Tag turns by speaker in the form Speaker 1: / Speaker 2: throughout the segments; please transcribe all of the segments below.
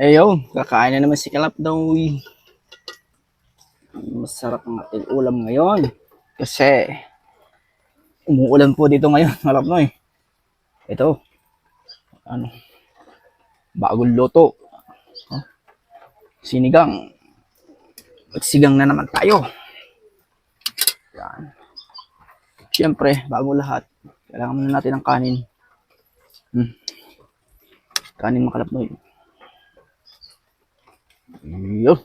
Speaker 1: Ayun, kakain na naman si Kalap daw. Masarap ang ating ulam ngayon. Kasi umuulan po dito ngayon, Kalap no eh. Ito, ano, bagong luto. Oh, sinigang. Magsigang na naman tayo. Yan. Siyempre, bago lahat, kailangan muna natin ng kanin. Kanin mga Kalap no eh. Yun.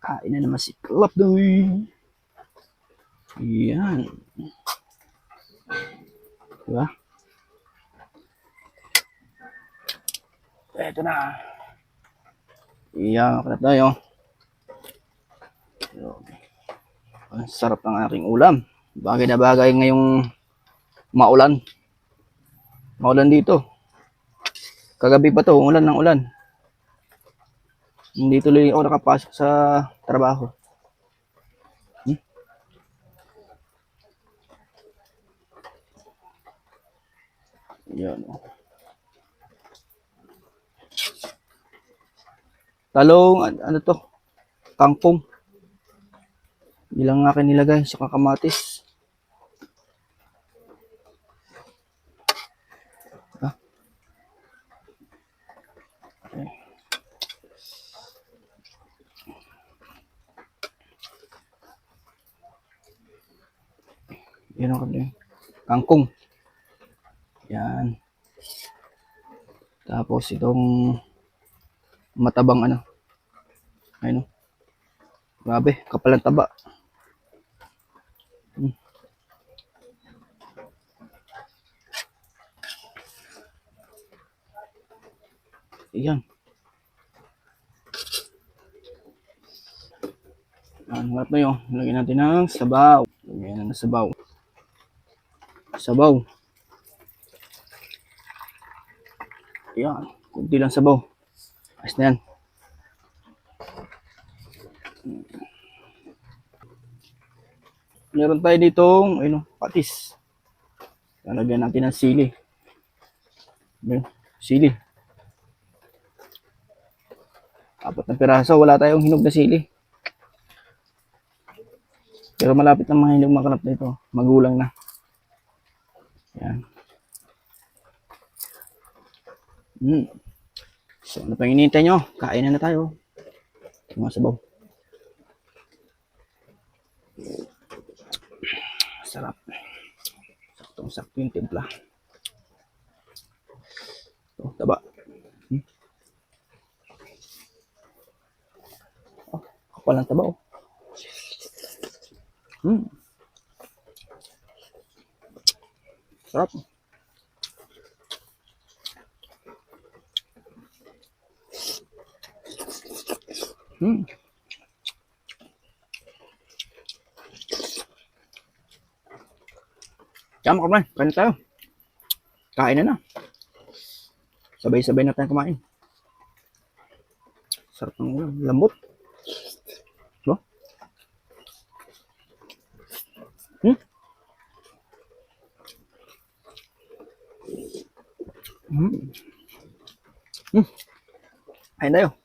Speaker 1: Kain na naman si Kalap daw eh. Yan. Diba? Eto na. Yan, Kalap daw yun. Ang sarap ng aking ulam. Bagay na bagay ngayong maulan. Maulan dito. Kagabi pa to, ulan ng ulan. Hindi tuloy ako nakapasok sa trabaho. Yan. Talong, ano to? Kangkong. Ilang akin nilagay sa kakamatis. Ah. Okay. Yan ang kangkong. Yan. Tapos itong matabang ano. Ayun. Grabe, kapal ang taba. Yan. Ang harap na yun. Lagyan natin ng sabaw. Lagyan na ng sabaw. Sabaw. Yan. Kunti lang sabaw. Ayos na yan. Meron tayo ditong patis. Lalagyan natin ng sili. Sili. 4 na piraso. Wala tayong hinog na sili. Pero malapit na mga hinog makalap na ito. Magulang na. Yan. So, ano pang hinihintay nyo? Kain na tayo. Mga sabaw. Sarap. Saktong-sakto yung timpla. Oh, taba. Oh, kapal ng taba oh. Sarap. Tama ka man, kain tayo. Kain na. Sabay-sabay na tayo kumain. Sarap ng ulam, lambot. Diba? Kain tayo.